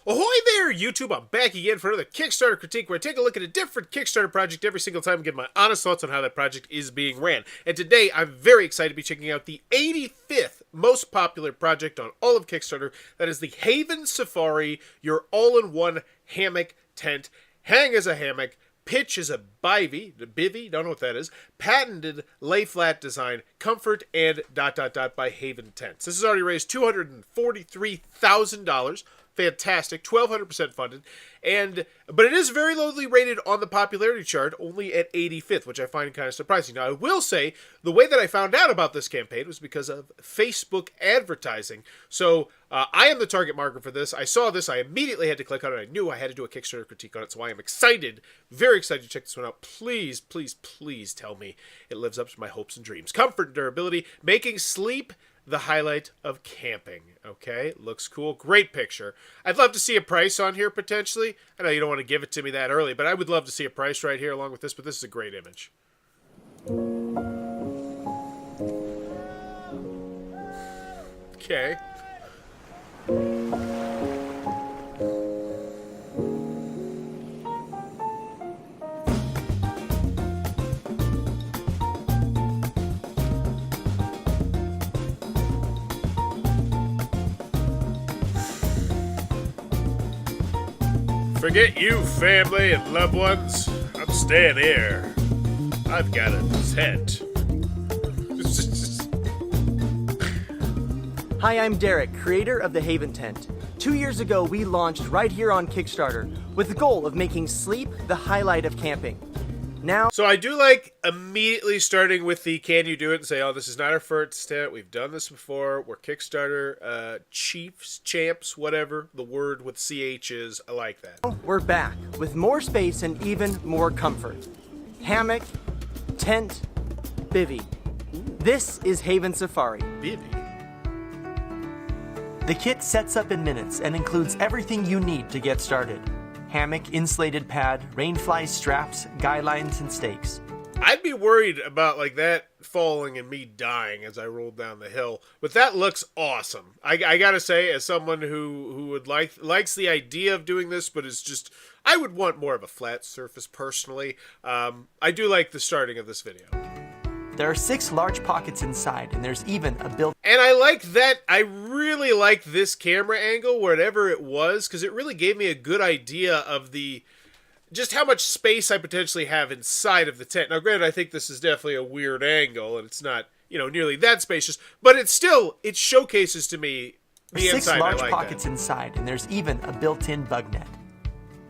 Ahoy there, YouTube! I'm back again for another Kickstarter Critique where I take a look at a different Kickstarter project every single time and give my honest thoughts on how that project is being ran. And today, I'm very excited to be checking out the 85th most popular project on all of Kickstarter. That is the Haven Safari, your all-in-one hammock tent. Hang as a hammock, pitch as a bivy, don't know what that is, patented lay-flat design, comfort, and ... by Haven Tents. This has already raised $243,000. Fantastic, 1,200% funded, but it is very lowly rated on the popularity chart, only at 85th, which I find kind of surprising. Now, I will say, the way that I found out about this campaign was because of Facebook advertising. So, I am the target market for this. I saw this, I immediately had to click on it. I knew I had to do a Kickstarter critique on it, so I am excited, very excited to check this one out. Please, please, please tell me it lives up to my hopes and dreams. Comfort and durability, making sleep the highlight of camping. Okay, looks cool. Great picture. I'd love to see a price on here potentially. I know you don't want to give it to me that early, but I would love to see a price right here along with this, but this is a great image. Okay. Forget you, family and loved ones. I'm staying here. I've got a tent. Hi, I'm Derek, creator of the Haven Tent. 2 years ago, we launched right here on Kickstarter with the goal of making sleep the highlight of camping. Now, So I do like immediately starting with the can you do it and say, oh, this is not our first tent. We've done this before. We're Kickstarter chiefs, champs, whatever the word with CH is. I like that. we're back with more space and even more comfort. Hammock, tent, bivy. This is Haven Safari. Bivy. The kit sets up in minutes and includes everything you need to get started. Hammock, insulated pad, rainfly straps, guy lines, and stakes. I'd be worried about like that falling and me dying as I rolled down the hill, but that looks awesome. I gotta say, as someone who would likes the idea of doing this, but is just I would want more of a flat surface personally. I do like the starting of this video. There are 6 large pockets inside, and there's even a built And I like that. I really like this camera angle, whatever it was, because it really gave me a good idea of just how much space I potentially have inside of the tent. Now, granted, I think this is definitely a weird angle, and it's not, nearly that spacious, but it showcases to me the 6 inside. large I like pockets that. inside, and there's even a built-in bug net.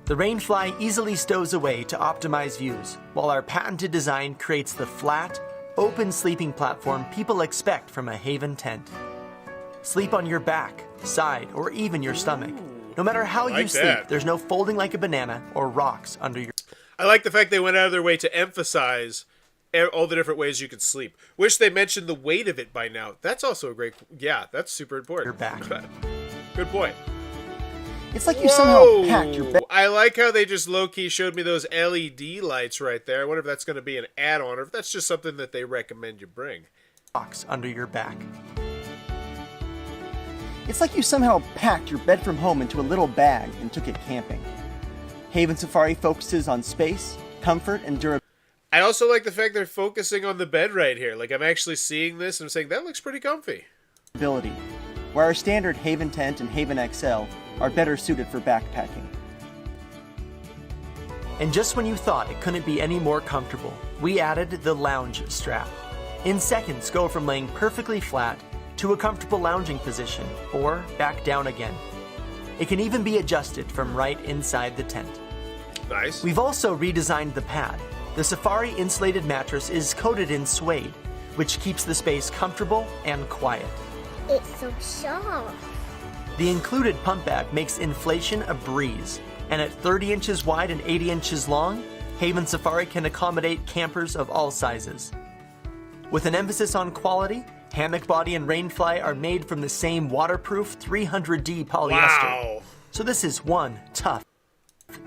The rainfly easily stows away to optimize views, while our patented design creates the flat, open sleeping platform people expect from a Haven tent. Sleep on your back, side, or even your stomach. No matter how you sleep, there's no folding like a banana or rocks under your... I like the fact they went out of their way to emphasize all the different ways you could sleep. Wish they mentioned the weight of it by now. That's also a great... Yeah, that's super important. Your back. Good point. It's like you somehow packed your bed I like how they just low-key showed me those LED lights right there. I wonder if that's going to be an add-on or if that's just something that they recommend you bring. rocks under your back. It's like you somehow packed your bed from home into a little bag and took it camping. Haven Safari focuses on space, comfort, and durability. I also like the fact they're focusing on the bed right here. Like, I'm actually seeing this and I'm saying, that looks pretty comfy. Where our standard Haven Tent and Haven XL are better suited for backpacking. And just when you thought it couldn't be any more comfortable, we added the lounge strap. In seconds, go from laying perfectly flat to a comfortable lounging position, or back down again. It can even be adjusted from right inside the tent. Nice. We've also redesigned the pad. The Safari insulated mattress is coated in suede, which keeps the space comfortable and quiet. It's so soft. The included pump bag makes inflation a breeze, and at 30 inches wide and 80 inches long, Haven Safari can accommodate campers of all sizes. With an emphasis on quality, hammock body and rainfly are made from the same waterproof 300D polyester. Wow. So this is one tough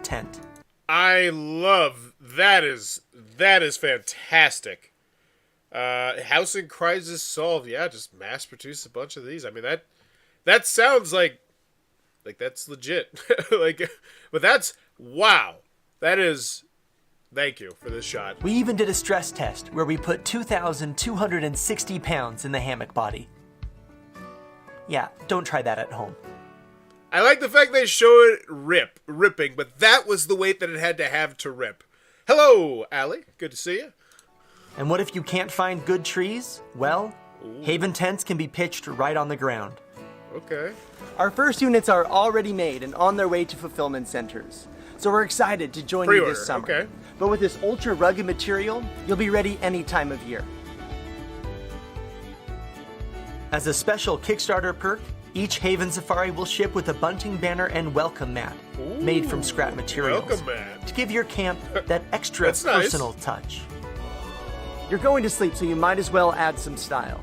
tent. I love that. Is fantastic. Housing crisis solved. Yeah, just mass produce a bunch of these. I mean, that sounds like Like, that's legit. Like, but that's, wow. That is, thank you for this shot. We even did a stress test where we put 2,260 pounds in the hammock body. Yeah, don't try that at home. I like the fact they show it ripping, but that was the weight that it had to have to rip. Hello, Allie. Good to see you. And what if you can't find good trees? Well, Haven tents can be pitched right on the ground. Okay. Our first units are already made and on their way to fulfillment centers. So we're excited to join you Pre-order, this summer. okay. But with this ultra rugged material, you'll be ready any time of year. As a special Kickstarter perk, each Haven Safari will ship with a bunting banner and welcome mat made from scrap materials welcome mat. to give your camp that extra That's nice. personal touch. You're going to sleep, so you might as well add some style.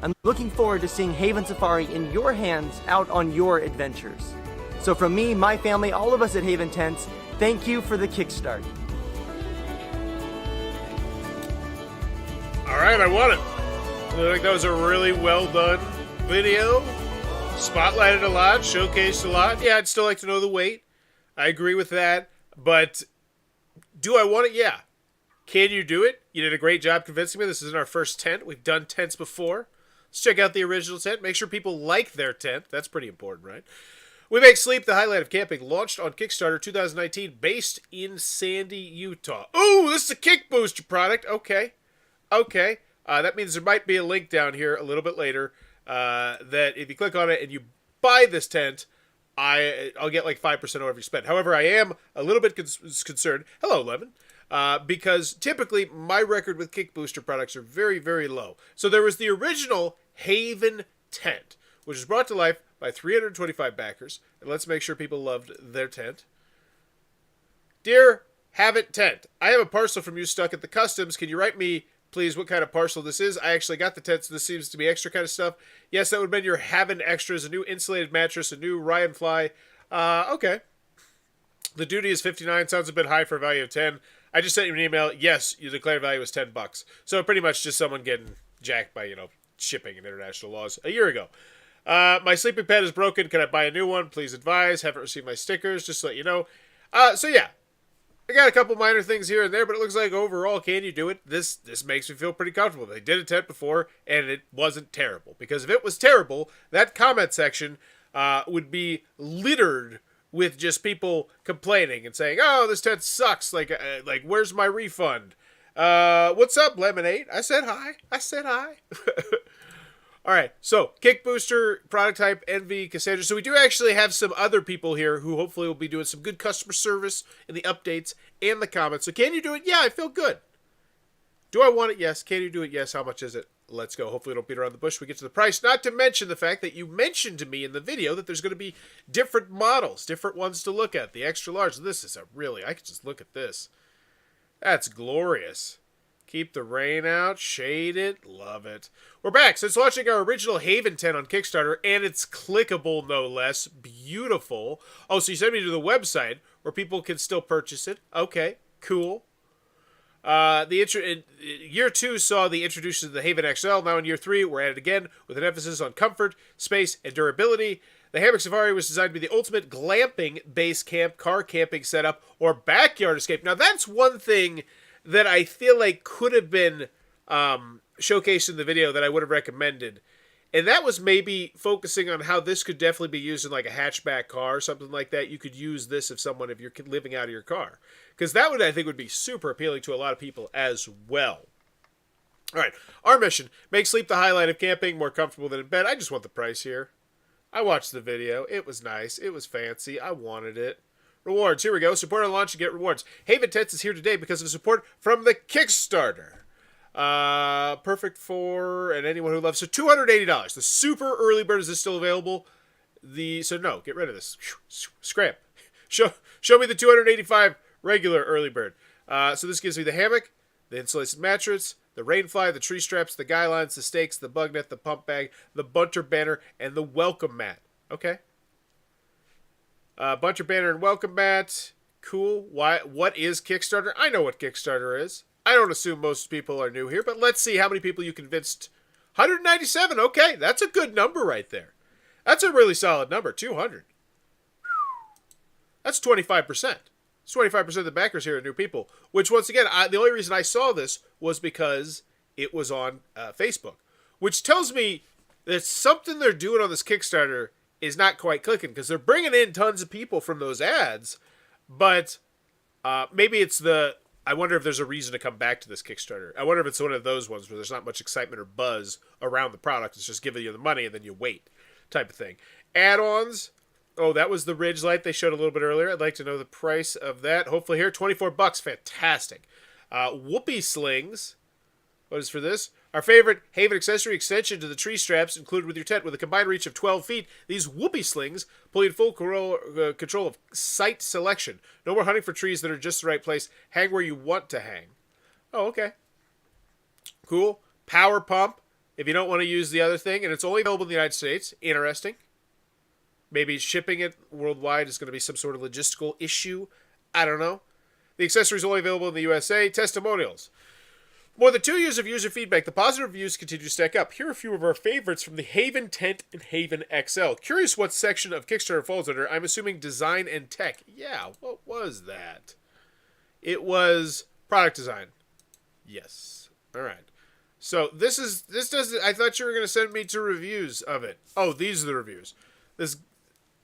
I'm looking forward to seeing Haven Safari in your hands out on your adventures. So from me, my family, all of us at Haven Tents, thank you for the Kickstart. All right, I want it. I think that was a really well done video. Spotlighted a lot, showcased a lot. Yeah, I'd still like to know the weight. I agree with that. But do I want it? Yeah. Can you do it? You did a great job convincing me. This isn't our first tent. We've done tents before. Let's check out the original tent. Make sure people like their tent. That's pretty important, right? We Make Sleep, the highlight of camping, launched on Kickstarter 2019, based in Sandy, Utah. Ooh, this is a Kick Booster product. Okay. Okay. That means there might be a link down here a little bit later that if you click on it and you buy this tent, I'll get like 5% of every spend. However, I am a little bit concerned. Hello, Lemon. Because typically my record with Kick Booster products are very, very low. So there was the original Haven tent, which was brought to life by 325 backers. And let's make sure people loved their tent. Dear Habit Tent, I have a parcel from you stuck at the customs. Can you write me, please, what kind of parcel this is? I actually got the tent, so this seems to be extra kind of stuff. Yes, that would have been your Haven extras, a new insulated mattress, a new Ryan Fly. Okay. The duty is $59. Sounds a bit high for a value of 10. I just sent you an email. Yes, your declared value was $10. So pretty much just someone getting jacked by, shipping and international laws a year ago. My sleeping pad is broken. Can I buy a new one? Please advise. Haven't received my stickers. Just to let you know. So yeah, I got a couple minor things here and there, but it looks like overall, can you do it? This makes me feel pretty comfortable. They did a tent before, and it wasn't terrible. Because if it was terrible, that comment section would be littered with just people complaining and saying, "Oh, this tent sucks. Like, where's my refund? What's up, Lemonade? I said hi. All right, so Kick Booster, product type, Envy, Cassandra. So we do actually have some other people here who hopefully will be doing some good customer service in the updates and the comments. So can you do it? Yeah, I feel good. Do I want it? Yes. Can you do it? Yes. How much is it? Let's go. Hopefully don't beat around the bush. We get to the price. Not to mention the fact that you mentioned to me in the video that there's going to be different models, different ones to look at. The extra large. This is I could just look at this. That's glorious. Keep the rain out, shade it, love it. We're back. Since launching our original Haven tent on Kickstarter, and it's clickable no less. Beautiful. Oh, so you sent me to the website where people can still purchase it. Okay, cool. Year 2 saw the introduction of the Haven XL. Now in year 3, we're at it again with an emphasis on comfort, space, and durability. The Hammock Safari was designed to be the ultimate glamping base camp, car camping setup, or backyard escape. Now that's one thing that I feel like could have been showcased in the video that I would have recommended. And that was maybe focusing on how this could definitely be used in like a hatchback car or something like that. You could use this if you're living out of your car. Because that I think would be super appealing to a lot of people as well. All right, our mission, make sleep the highlight of camping, more comfortable than in bed. I just want the price here. I watched the video. It was nice. It was fancy. I wanted it. Rewards. Here we go. Support on launch and get rewards. Haven Tents is here today because of support from the Kickstarter. Perfect for and anyone who loves. So $280. The super early bird, is this still available? No, get rid of this. Scram. Show me the $285 regular early bird. So this gives me the hammock, the insulated mattress, the rainfly, the tree straps, the guy lines, the stakes, the bug net, the pump bag, the bunter banner, and the welcome mat. Okay. Bunter banner and welcome mat. Cool. What is Kickstarter? I know what Kickstarter is. I don't assume most people are new here, but let's see how many people you convinced. 197. Okay, that's a good number right there. That's a really solid number. 200. That's 25%. It's 25% of the backers here are new people. Which, once again, the only reason I saw this was because it was on Facebook. Which tells me that something they're doing on this Kickstarter is not quite clicking. Because they're bringing in tons of people from those ads. But maybe it's I wonder if there's a reason to come back to this Kickstarter. I wonder if it's one of those ones where there's not much excitement or buzz around the product. It's just giving you the money and then you wait type of thing. Add-ons. Oh, that was the Ridge light they showed a little bit earlier. I'd like to know the price of that. Hopefully here, $24. Fantastic. Whoopee slings. What is for this? Our favorite Haven accessory extension to the tree straps included with your tent with a combined reach of 12 feet. These whoopee slings pull you in full control of site selection. No more hunting for trees that are just the right place. Hang where you want to hang. Oh, okay. Cool. Power pump if you don't want to use the other thing. And it's only available in the United States. Interesting. Maybe shipping it worldwide is going to be some sort of logistical issue. I don't know. The accessory is only available in the USA. Testimonials. More than 2 years of user feedback, the positive reviews continue to stack up. Here are a few of our favorites from the Haven Tent and Haven XL. Curious what section of Kickstarter falls under. I'm assuming design and tech. Yeah, what was that? It was product design. Yes. All right. So this doesn't. I thought you were going to send me to reviews of it. Oh, these are the reviews.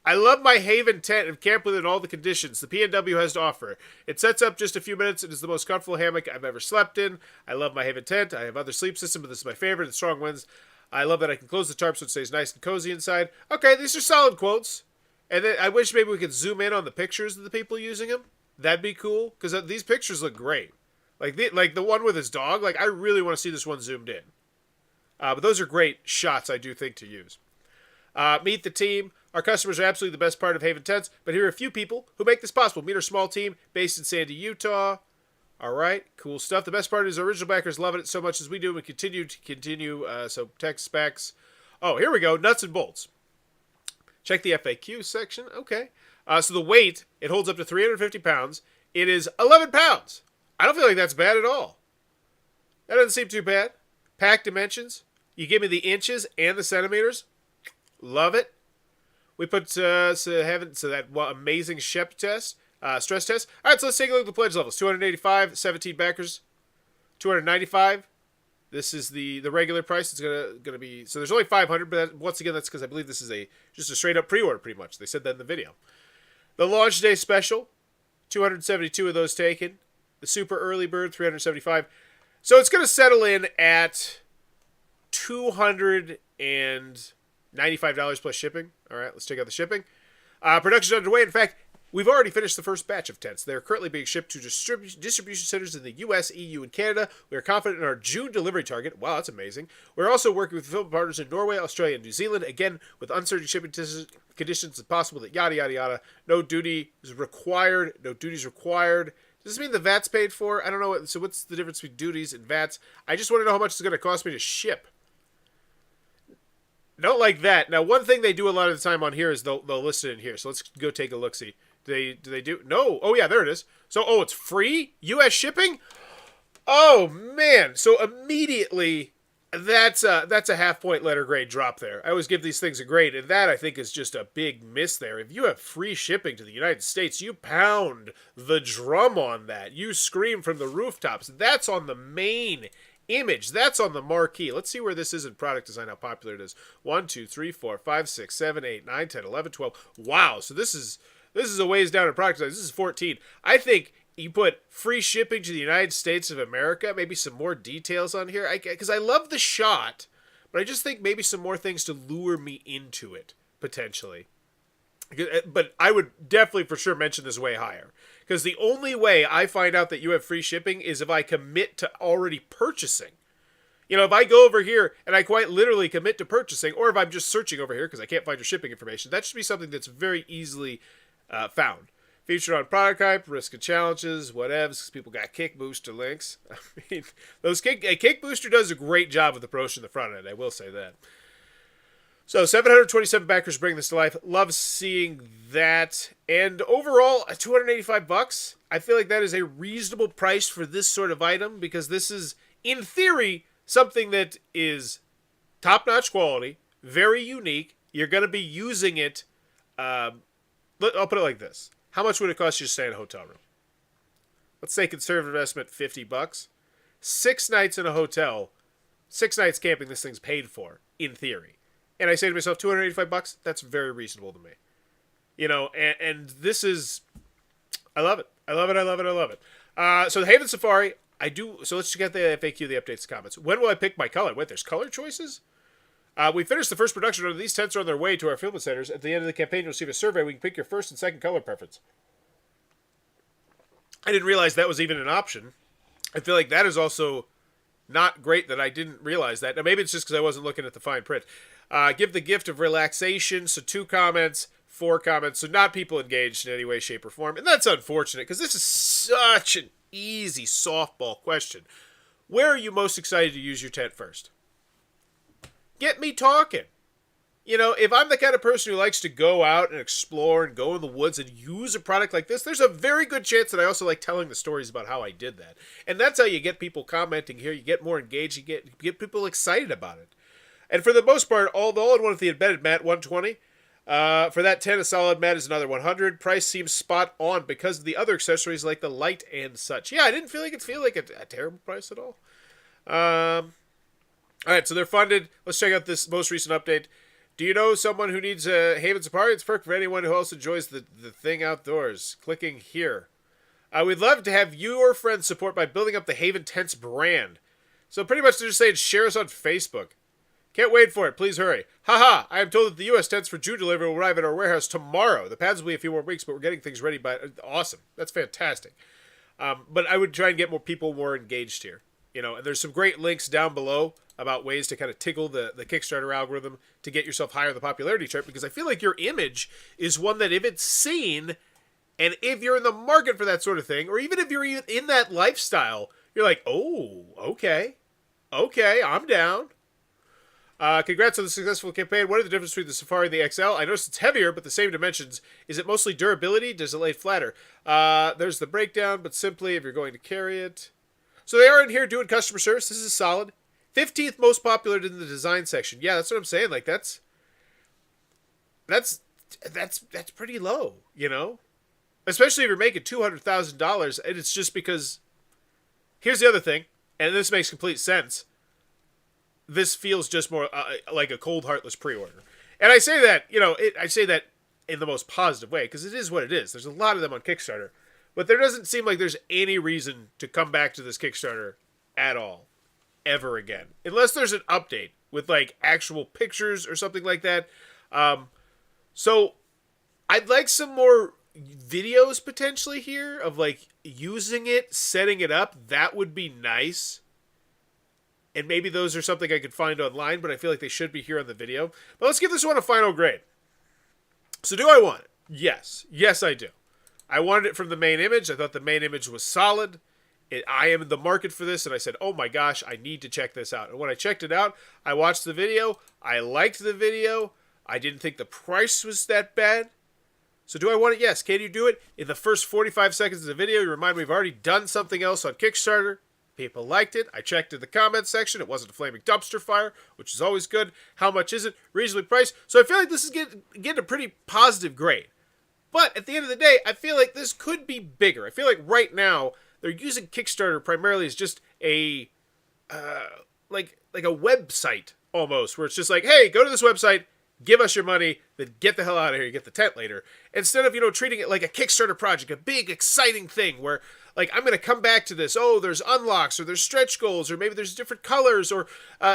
I love my Haven tent and camp within all the conditions the PNW has to offer. It sets up just a few minutes and is the most comfortable hammock I've ever slept in. I love my Haven tent. I have other sleep systems, but this is my favorite. It's strong winds. I love that I can close the tarp so it stays nice and cozy inside. Okay, these are solid quotes. And then I wish maybe we could zoom in on the pictures of the people using them. That'd be cool, because these pictures look great. Like the one with his dog. Like, I really want to see this one zoomed in. But those are great shots, I do think, to use. Meet the team. Our customers are absolutely the best part of Haven Tents, but here are a few people who make this possible. Meet our small team based in Sandy, Utah. All right, cool stuff. The best part is our original backers love it so much as we do. We continue. So tech specs. Oh, here we go. Nuts and bolts. Check the FAQ section. Okay. So the weight, it holds up to 350 pounds. It is 11 pounds. I don't feel like that's bad at all. That doesn't seem too bad. Pack dimensions. You give me the inches and the centimeters. Love it. We put that amazing SHEP test, stress test. All right, so let's take a look at the pledge levels. 285, 17 backers. 295. This is the regular price. It's gonna be, so there's only 500, but once again, that's because I believe this is just a straight up pre-order pretty much. They said that in the video. The launch day special, 272 of those taken. The super early bird, 375. So it's gonna settle in at $295 plus shipping. All right, let's take out the shipping. Production underway. In fact, we've already finished the first batch of tents. They are currently being shipped to distribution centers in the US, EU, and Canada. We are confident in our June delivery target. Wow, that's amazing. We're also working with fulfillment partners in Norway, Australia, and New Zealand. Again, with uncertain shipping conditions, it's possible that yada, yada, yada. No duty is required. No duties required. Does this mean the VAT's paid for? I don't know. So what's the difference between duties and VATs? I just want to know how much it's going to cost me to ship. Don't like that. Now, one thing they do a lot of the time on here is they'll list it in here. So let's go take a look-see. Do they do? No. Oh, yeah, there it is. So, it's free? U.S. shipping? Oh, man. So immediately, that's a half-point letter grade drop there. I always give these things a grade, and that, I think, is just a big miss there. If you have free shipping to the United States, you pound the drum on that. You scream from the rooftops. That's on the main image. That's on the marquee. Let's see where this is in product design, how popular it is. 1, 2, 3, 4, 5, 6, 7, 8, 9, 10, 11, 12. Wow. So this is a ways down in product design. This is 14. I think you put free shipping to the United States of America, maybe some more details on here. Because I love the shot, but I just think maybe some more things to lure me into it, potentially. But I would definitely for sure mention this way higher. Because the only way I find out that you have free shipping is if I commit to already purchasing. You know, if I go over here and I quite literally commit to purchasing, or if I'm just searching over here because I can't find your shipping information, that should be something that's very easily found. Featured on product hype, risk and challenges, whatevs, because people got kick booster links. I mean, kick booster does a great job with the promotion in the front end, I will say that. So 727 backers bring this to life. Love seeing that. And overall, $285. I feel like that is a reasonable price for this sort of item because this is, in theory, something that is top-notch quality, very unique. You're going to be using it. I'll put it like this. how much would it cost you to stay in a hotel room? Let's say conservative estimate $50. 6 nights in a hotel, 6 nights camping, this thing's paid for, in theory. And I say to myself, $285, that's very reasonable to me. You know, and this is, I love it. I love it, I love it, I love it. So the Haven Safari, so let's get the FAQ, the updates, the comments. When will I pick my color? Wait, there's color choices? We finished the first production run. These tents are on their way to our fulfillment centers. At the end of the campaign, you'll receive a survey. We can pick your first and second color preference. I didn't realize that was even an option. I feel like that is also not great that I didn't realize that. Now, maybe it's just because I wasn't looking at the fine print. Give the gift of relaxation. So 2 comments, 4 comments. So not people engaged in any way, shape, or form. And that's unfortunate because this is such an easy softball question. Where are you most excited to use your tent first? Get me talking. You know, if I'm the kind of person who likes to go out and explore and go in the woods and use a product like this, there's a very good chance that I also like telling the stories about how I did that. And that's how you get people commenting here. You get more engaged. You get people excited about it. And for the most part, all in one with the embedded mat, $120. For that 10, a solid mat is another $100. Price seems spot on because of the other accessories like the light and such. Yeah, I didn't feel like a terrible price at all. All right, so they're funded. Let's check out this most recent update. Do you know someone who needs a Haven Safari? It's perfect for anyone who also enjoys the thing outdoors. Clicking here. We'd love to have your friends support by building up the Haven Tents brand. So pretty much they're just saying share us on Facebook. Can't wait for it. Please hurry. Haha, I am told that the U.S. tents for June delivery will arrive at our warehouse tomorrow. The pads will be a few more weeks, but we're getting things ready by... Awesome. That's fantastic. But I would try and get more people more engaged here. You know, and there's some great links down below about ways to kind of tickle the Kickstarter algorithm to get yourself higher in the popularity chart, because I feel like your image is one that if it's seen, and if you're in the market for that sort of thing, or even if you're in that lifestyle, you're like, oh, okay, I'm down. Congrats on the successful campaign. What are the differences between the Safari and the XL? I noticed it's heavier, but the same dimensions. Is it mostly durability? Does it lay flatter? There's the breakdown, but simply if you're going to carry it. So they are in here doing customer service. This is solid. 15th most popular in the design section. Yeah, that's what I'm saying. Like that's pretty low, you know? Especially if you're making $200,000, and it's just because here's the other thing, and this makes complete sense. This feels just more like a cold, heartless pre-order. And I say that, you know, I say that in the most positive way, because it is what it is. There's a lot of them on Kickstarter. But there doesn't seem like there's any reason to come back to this Kickstarter at all, ever again. Unless there's an update with, like, actual pictures or something like that. So, I'd like some more videos, potentially, here, of, like, using it, setting it up. That would be nice. And maybe those are something I could find online, but I feel like they should be here on the video. But let's give this one a final grade. So do I want it? Yes. Yes, I do. I wanted it from the main image. I thought the main image was solid. I am in the market for this, and I said, oh my gosh, I need to check this out. And when I checked it out, I watched the video. I liked the video. I didn't think the price was that bad. So do I want it? Yes. Can you do it? In the first 45 seconds of the video, you remind me we've already done something else on Kickstarter. People liked it. I checked in the comments section. It wasn't a flaming dumpster fire, which is always good. How much is it? Reasonably priced. So I feel like this is getting a pretty positive grade. But at the end of the day, I feel like this could be bigger. I feel like right now they're using Kickstarter primarily as just a like a website almost, where it's just like, hey, go to this website, give us your money, then get the hell out of here. You get the tent later. Instead of, you know, treating it like a Kickstarter project, a big exciting thing where, like, I'm going to come back to this. Oh, there's unlocks, or there's stretch goals, or maybe there's different colors, or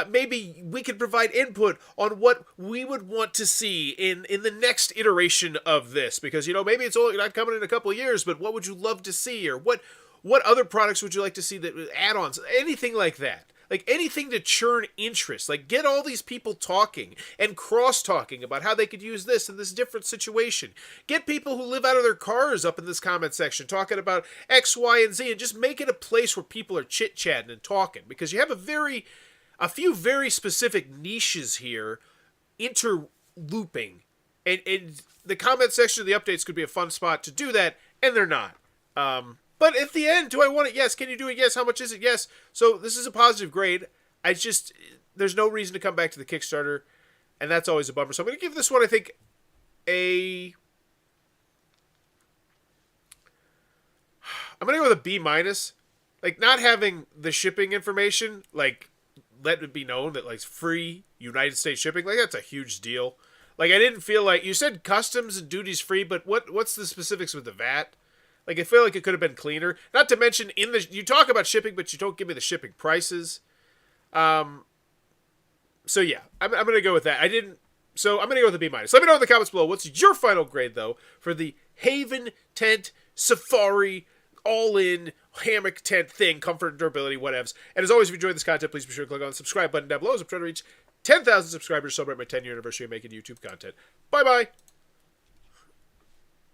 maybe we could provide input on what we would want to see in the next iteration of this. Because, you know, maybe it's only not coming in a couple of years, but what would you love to see? Or what other products would you like to see, that add-ons? Anything like that. Like, anything to churn interest. Like, get all these people talking and cross-talking about how they could use this in this different situation. Get people who live out of their cars up in this comment section talking about X, Y, and Z, and just make it a place where people are chit-chatting and talking. Because you have a few very specific niches here interlooping. And the comment section of the updates could be a fun spot to do that, and they're not. But at the end, do I want it? Yes. Can you do it? Yes. How much is it? Yes. So this is a positive grade. There's no reason to come back to the Kickstarter, and that's always a bummer. So I'm going to give this one, I think, I'm gonna go with a B minus. Like, not having the shipping information, like, let it be known that, like, free United States shipping, like, that's a huge deal. Like, I didn't feel like, you said customs and duties free, but what's the specifics with the VAT? Like, I feel like it could have been cleaner. Not to mention, you talk about shipping, but you don't give me the shipping prices. So yeah, I'm gonna go with that. So I'm gonna go with a B minus. Let me know in the comments below what's your final grade though for the Haven tent safari all-in hammock tent thing, comfort and durability, whatevs. And as always, if you enjoyed this content, please be sure to click on the subscribe button down below as I'm trying to reach 10,000 subscribers to celebrate my 10-year anniversary of making YouTube content. Bye bye.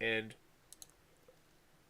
And